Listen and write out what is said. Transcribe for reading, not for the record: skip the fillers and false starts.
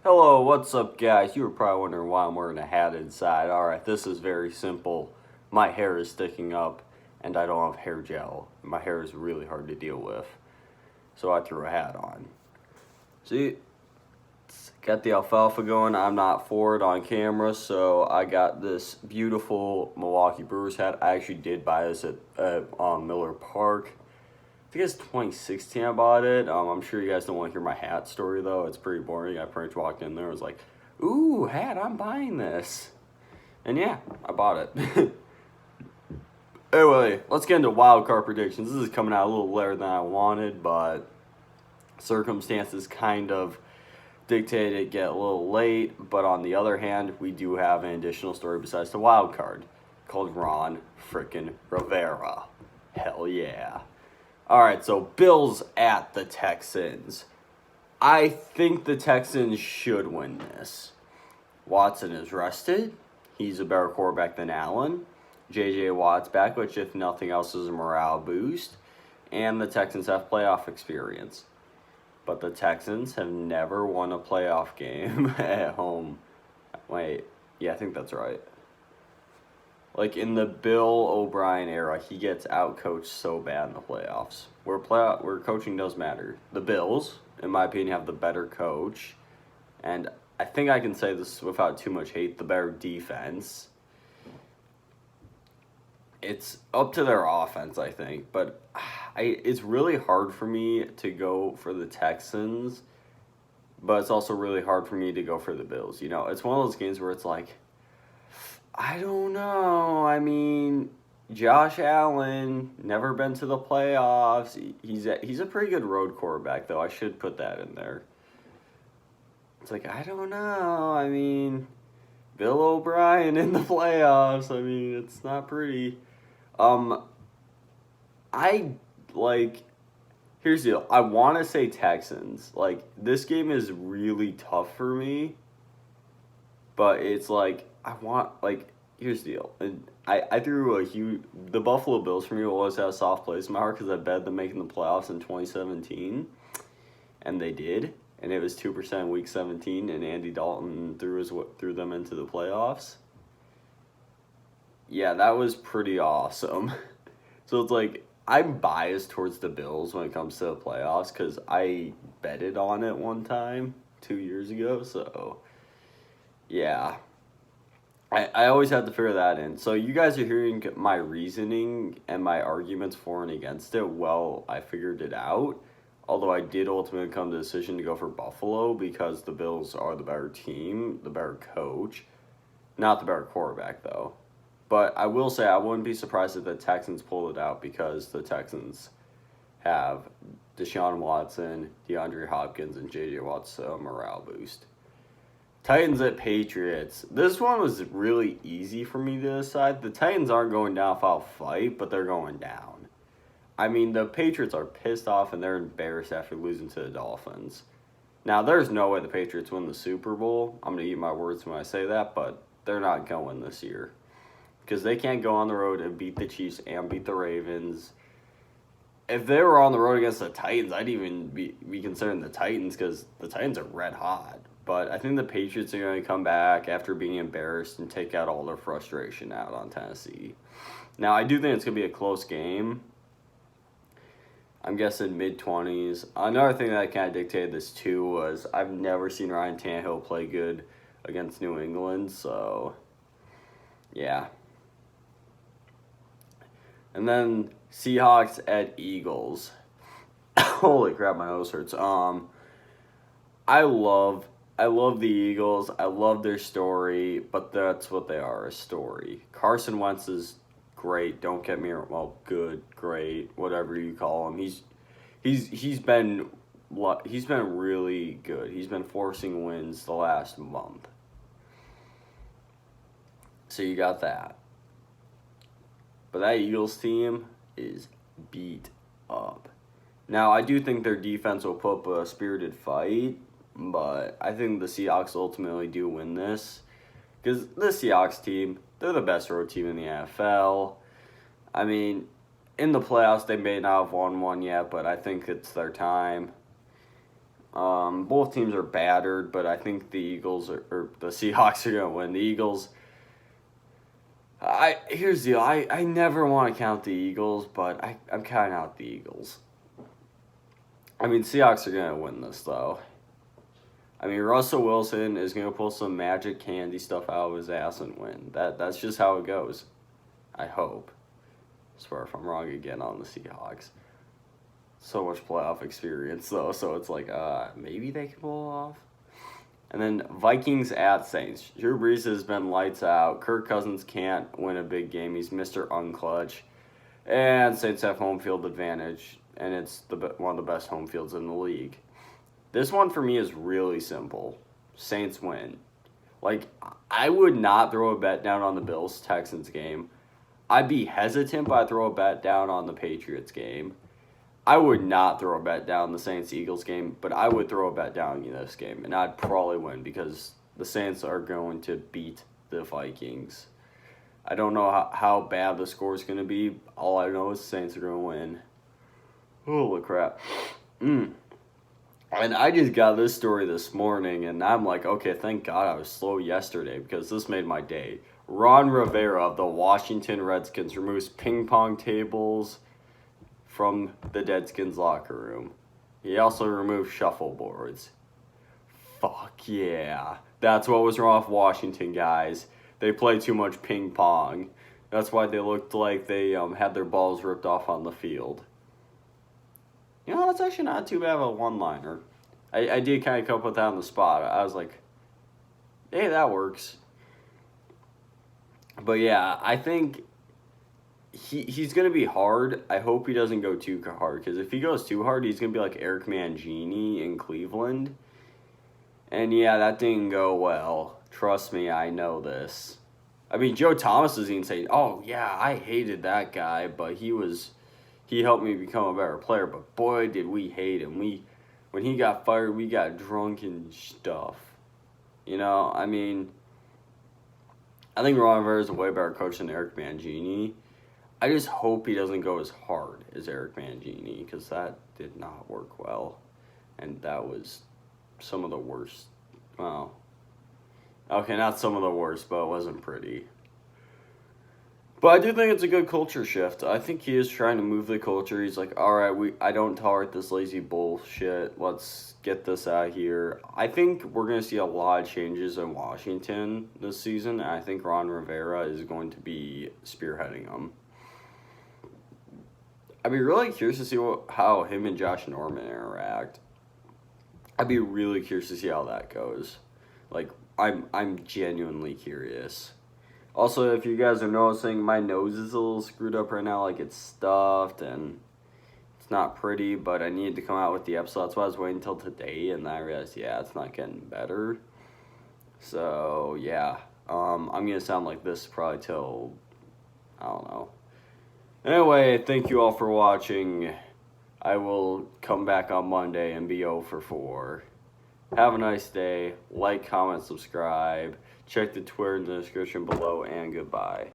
Hello, what's up, guys? You were probably wondering why I'm wearing a hat inside. Alright, this is very simple. My hair is sticking up, and I don't have hair gel. My hair is really hard to deal with, so I threw a hat on. See, got the alfalfa going. I'm not for it on camera, so I got this beautiful Milwaukee Brewers hat. I actually did buy this at Miller Park. I think it's 2016 I bought it. I'm sure you guys don't want to hear my hat story, though. It's pretty boring. I pretty much walked in there and was like, ooh, hat, I'm buying this. And yeah, I bought it. Anyway, let's get into wild card predictions. This is coming out a little later than I wanted, but circumstances kind of dictated it get a little late. But on the other hand, we do have an additional story besides the wild card called Ron frickin' Rivera. Hell yeah. All right, so Bills at the Texans. I think the Texans should win this. Watson is rested. He's a better quarterback than Allen. J.J. Watt's back, which if nothing else is a morale boost. And the Texans have playoff experience. But the Texans have never won a playoff game at home. Wait, yeah, I think that's right. Like in the Bill O'Brien era, he gets outcoached so bad in the playoffs. Where coaching does matter. The Bills, in my opinion, have the better coach, and I think I can say this without too much hate. The better defense. It's up to their offense, I think, but it's really hard for me to go for the Texans, but it's also really hard for me to go for the Bills. You know, it's one of those games where it's like, I don't know. I mean, Josh Allen never been to the playoffs. He's a pretty good road quarterback, though. I should put that in there. It's like, I don't know. I mean, Bill O'Brien in the playoffs. I mean, it's not pretty. I like. Here's the deal. I want to say Texans. Like, this game is really tough for me, but it's like here's the deal. And I threw a huge. The Buffalo Bills for me will always have a soft place in my heart because I bet them making the playoffs in 2017, and they did, and it was 2% week 17, and Andy Dalton threw them into the playoffs. Yeah, that was pretty awesome. So it's like I'm biased towards the Bills when it comes to the playoffs because I betted on it one time 2 years ago. So yeah. I always had to figure that in. So you guys are hearing my reasoning and my arguments for and against it. Well, I figured it out. Although I did ultimately come to the decision to go for Buffalo because the Bills are the better team, the better coach. Not the better quarterback, though. But I will say I wouldn't be surprised if the Texans pulled it out because the Texans have Deshaun Watson, DeAndre Hopkins, and J.J. Watt's morale boost. Titans at Patriots. This one was really easy for me to decide. The Titans aren't going down without a fight, but they're going down. I mean, the Patriots are pissed off and they're embarrassed after losing to the Dolphins. Now, there's no way the Patriots win the Super Bowl. I'm going to eat my words when I say that, but they're not going this year. Because they can't go on the road and beat the Chiefs and beat the Ravens. If they were on the road against the Titans, I'd even be considering the Titans because the Titans are red hot. But I think the Patriots are going to come back after being embarrassed and take out all their frustration out on Tennessee. Now, I do think it's going to be a close game. I'm guessing mid-20s. Another thing that kind of dictated this, too, was I've never seen Ryan Tannehill play good against New England. So, yeah. And then Seahawks at Eagles. Holy crap, my nose hurts. I love the Eagles. I love their story, but that's what they are, a story. Carson Wentz is great. Don't get me wrong. Well, good, great, whatever you call him. He's been really good. He's been forcing wins the last month. So you got that. But that Eagles team is beat up. Now, I do think their defense will put up a spirited fight, but I think the Seahawks ultimately do win this. Because the Seahawks team, they're the best road team in the NFL. I mean, in the playoffs, they may not have won one yet, but I think it's their time. Both teams are battered, but I think the Seahawks are going to win. The Eagles, here's the deal. I never want to count the Eagles, but I'm counting out the Eagles. I mean, Seahawks are going to win this, though. I mean, Russell Wilson is going to pull some magic candy stuff out of his ass and win. That's just how it goes. I hope. I swear if I'm wrong again on the Seahawks. So much playoff experience, though, so it's like, maybe they can pull it off. And then Vikings at Saints. Drew Brees has been lights out. Kirk Cousins can't win a big game. He's Mr. Unclutch. And Saints have home field advantage, and it's one of the best home fields in the league. This one for me is really simple. Saints win. Like, I would not throw a bet down on the Bills-Texans game. I'd be hesitant, but I'd throw a bet down on the Patriots game. I would not throw a bet down the Saints-Eagles game, but I would throw a bet down in this game, and I'd probably win because the Saints are going to beat the Vikings. I don't know how bad the score is going to be. All I know is the Saints are going to win. Holy crap. And I just got this story this morning, and I'm like, okay, thank God I was slow yesterday because this made my day. Ron Rivera of the Washington Redskins removes ping pong tables from the Deadskins locker room. He also removed shuffleboards. Fuck yeah. That's what was wrong with Washington, guys. They play too much ping pong. That's why they looked like they had their balls ripped off on the field. You know, that's actually not too bad of a one-liner. I did kind of come up with that on the spot. I was like, hey, that works. But yeah, I think he's going to be hard. I hope he doesn't go too hard, because if he goes too hard, he's going to be like Eric Mangini in Cleveland. And yeah, that didn't go well. Trust me, I know this. I mean, Joe Thomas is even saying, oh yeah, I hated that guy, but he helped me become a better player. But boy, did we hate him. When he got fired, we got drunk and stuff. You know, I mean, I think Ron Rivera is a way better coach than Eric Mangini. I just hope he doesn't go as hard as Eric Mangini, because that did not work well. And that was some of the worst. Well, okay, not some of the worst, but it wasn't pretty. But I do think it's a good culture shift. I think he is trying to move the culture. He's like, all right, I don't tolerate this lazy bullshit. Let's get this out of here. I think we're going to see a lot of changes in Washington this season. And I think Ron Rivera is going to be spearheading them. I'd be really curious to see how him and Josh Norman interact. I'd be really curious to see how that goes. Like, I'm genuinely curious. Also, if you guys are noticing, my nose is a little screwed up right now. Like, it's stuffed and it's not pretty, but I needed to come out with the episode. That's why I was waiting until today, and then I realized, yeah, it's not getting better. So, yeah. I'm going to sound like this probably till, I don't know. Anyway, thank you all for watching. I will come back on Monday and be 0 for 4. Have a nice day. Like, comment, subscribe. Check the Twitter in the description below, and goodbye.